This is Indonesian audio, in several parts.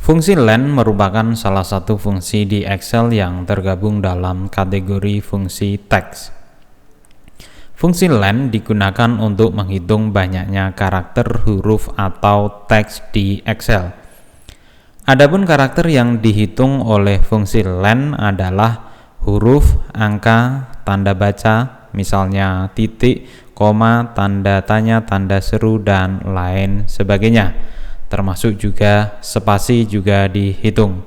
Fungsi len merupakan salah satu fungsi di Excel yang tergabung dalam kategori fungsi teks. Fungsi len digunakan untuk menghitung banyaknya karakter, huruf, atau teks di Excel. Adapun karakter yang dihitung oleh fungsi len adalah huruf, angka, tanda baca, misalnya titik, koma, tanda tanya, tanda seru, dan lain sebagainya. Termasuk juga spasi juga dihitung.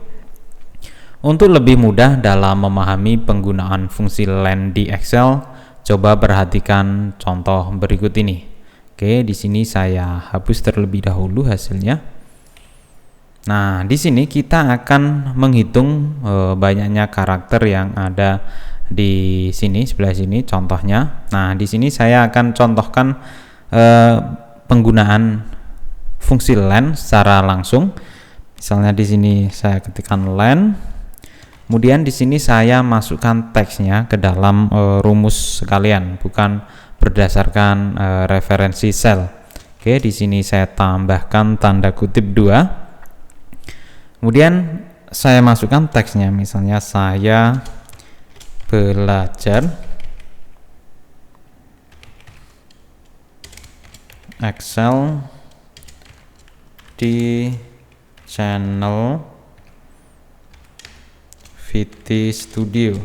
Untuk lebih mudah dalam memahami penggunaan fungsi len di Excel, coba perhatikan contoh berikut ini. Oke, di sini saya hapus terlebih dahulu hasilnya. Nah, di sini kita akan menghitung banyaknya karakter yang ada di sini, sebelah sini contohnya. Nah, di sini saya akan contohkan penggunaan fungsi len secara langsung. Misalnya di sini saya ketikkan len, kemudian di sini saya masukkan teksnya ke dalam rumus sekalian, bukan berdasarkan referensi sel. Oke, di sini saya tambahkan tanda kutip 2. Kemudian saya masukkan teksnya, misalnya saya belajar Excel di channel VT Studio.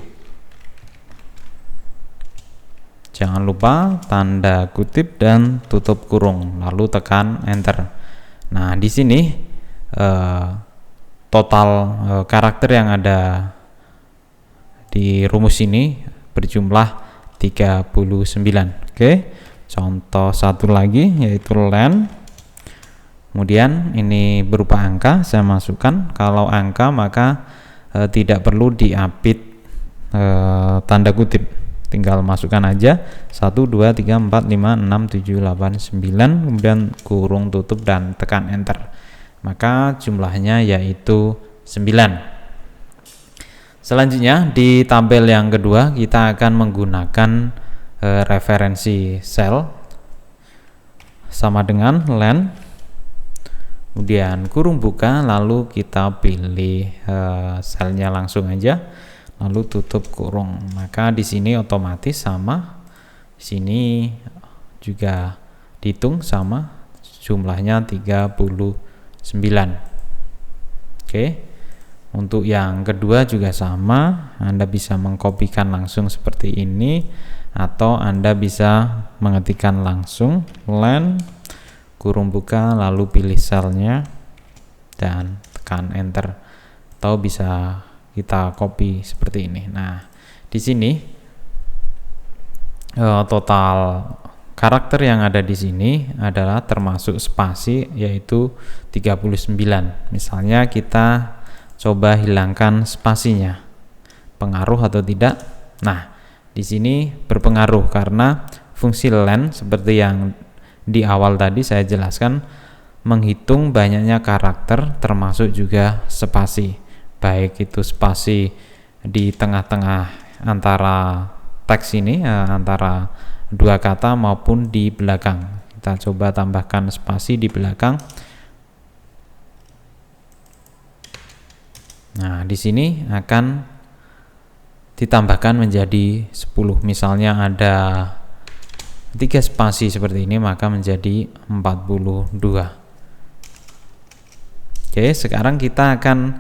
Jangan lupa tanda kutip dan tutup kurung, lalu tekan enter. Nah, di sini total karakter yang ada di rumus ini berjumlah 39. Oke, contoh satu lagi yaitu len. Kemudian ini berupa angka, saya masukkan. Kalau angka maka tidak perlu diapit tanda kutip, tinggal masukkan aja 1, 2, 3, 4, 5, 6, 7, 8, 9, kemudian kurung tutup dan tekan enter. Maka jumlahnya yaitu 9. Selanjutnya di tabel yang kedua kita akan menggunakan referensi sel sama dengan len, kemudian kurung buka, lalu kita pilih selnya langsung aja, lalu tutup kurung. Maka di sini otomatis sama, di sini juga dihitung sama, jumlahnya 39. Oke, untuk yang kedua juga sama, Anda bisa mengkopikan langsung seperti ini, atau Anda bisa mengetikkan langsung len kurung buka, lalu pilih selnya dan tekan enter, atau bisa kita copy seperti ini. Nah, di sini total karakter yang ada di sini adalah termasuk spasi, yaitu 39. Misalnya kita coba hilangkan spasinya, pengaruh atau tidak? Nah, di sini berpengaruh karena fungsi len seperti yang di awal tadi saya jelaskan menghitung banyaknya karakter, termasuk juga spasi, baik itu spasi di tengah-tengah antara teks ini, antara dua kata, maupun di belakang. Kita coba tambahkan spasi di belakang. Nah, di sini akan ditambahkan menjadi 10. Misalnya ada 3 spasi seperti ini, maka menjadi 42. Oke, sekarang kita akan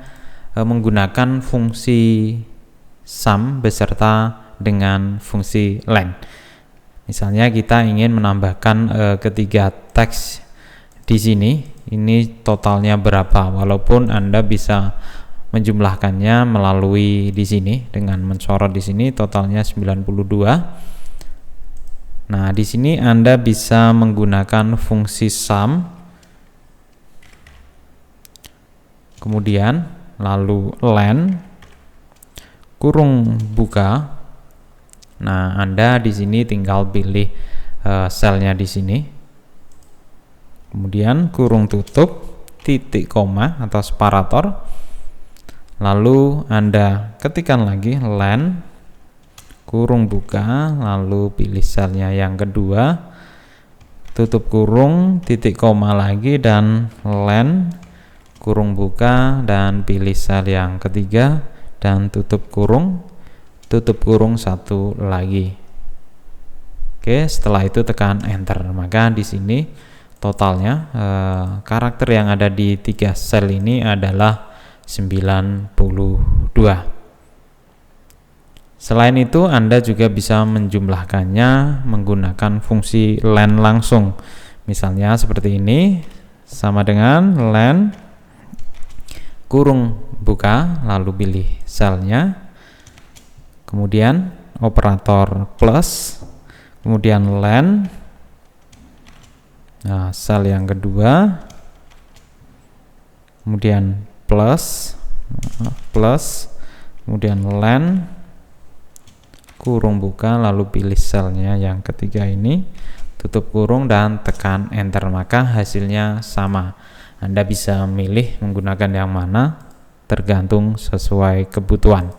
menggunakan fungsi sum beserta dengan fungsi len. Misalnya kita ingin menambahkan ketiga teks di sini, ini totalnya berapa? Walaupun Anda bisa menjumlahkannya melalui di sini dengan mensorot di sini, totalnya 92. Nah, di sini Anda bisa menggunakan fungsi sum, kemudian lalu len kurung buka. Nah, Anda di sini tinggal pilih selnya di sini, kemudian kurung tutup, titik koma atau separator, lalu Anda ketikkan lagi len kurung buka, lalu pilih selnya yang kedua, tutup kurung, titik koma lagi, dan len kurung buka, dan pilih sel yang ketiga, dan tutup kurung satu lagi. Oke, setelah itu tekan enter. Maka di sini totalnya karakter yang ada di 3 sel ini adalah 92. Selain itu, Anda juga bisa menjumlahkannya menggunakan fungsi len langsung. Misalnya seperti ini, sama dengan len kurung buka, lalu pilih selnya, kemudian operator plus, kemudian len, nah sel yang kedua, kemudian plus, kemudian len kurung buka, lalu pilih selnya yang ketiga ini, tutup kurung, dan tekan enter. Maka hasilnya sama. Anda bisa memilih menggunakan yang mana tergantung sesuai kebutuhan.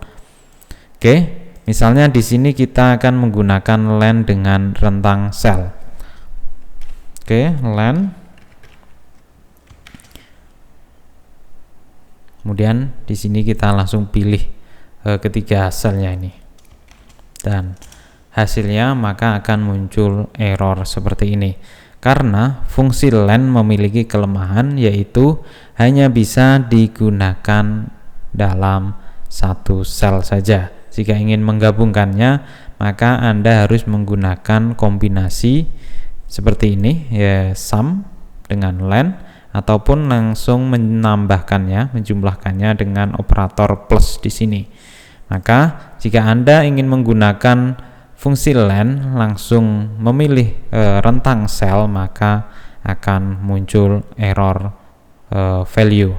Oke, misalnya di sini kita akan menggunakan len dengan rentang sel. Oke, len. Kemudian di sini kita langsung pilih ketiga selnya ini. Dan hasilnya maka akan muncul error seperti ini. Karena fungsi len memiliki kelemahan, yaitu hanya bisa digunakan dalam satu sel saja. Jika ingin menggabungkannya, maka Anda harus menggunakan kombinasi seperti ini, ya, sum dengan len, ataupun langsung menambahkannya, menjumlahkannya dengan operator plus di sini. Maka jika Anda ingin menggunakan fungsi len langsung memilih rentang sel, maka akan muncul error value.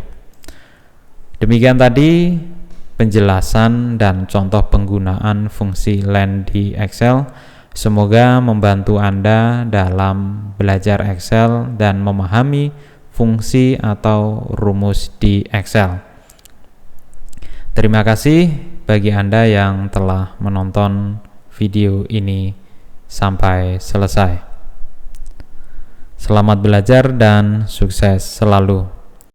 Demikian tadi penjelasan dan contoh penggunaan fungsi len di Excel. Semoga membantu Anda dalam belajar Excel dan memahami fungsi atau rumus di Excel. Terima kasih bagi Anda yang telah menonton video ini sampai selesai. Selamat belajar dan sukses selalu.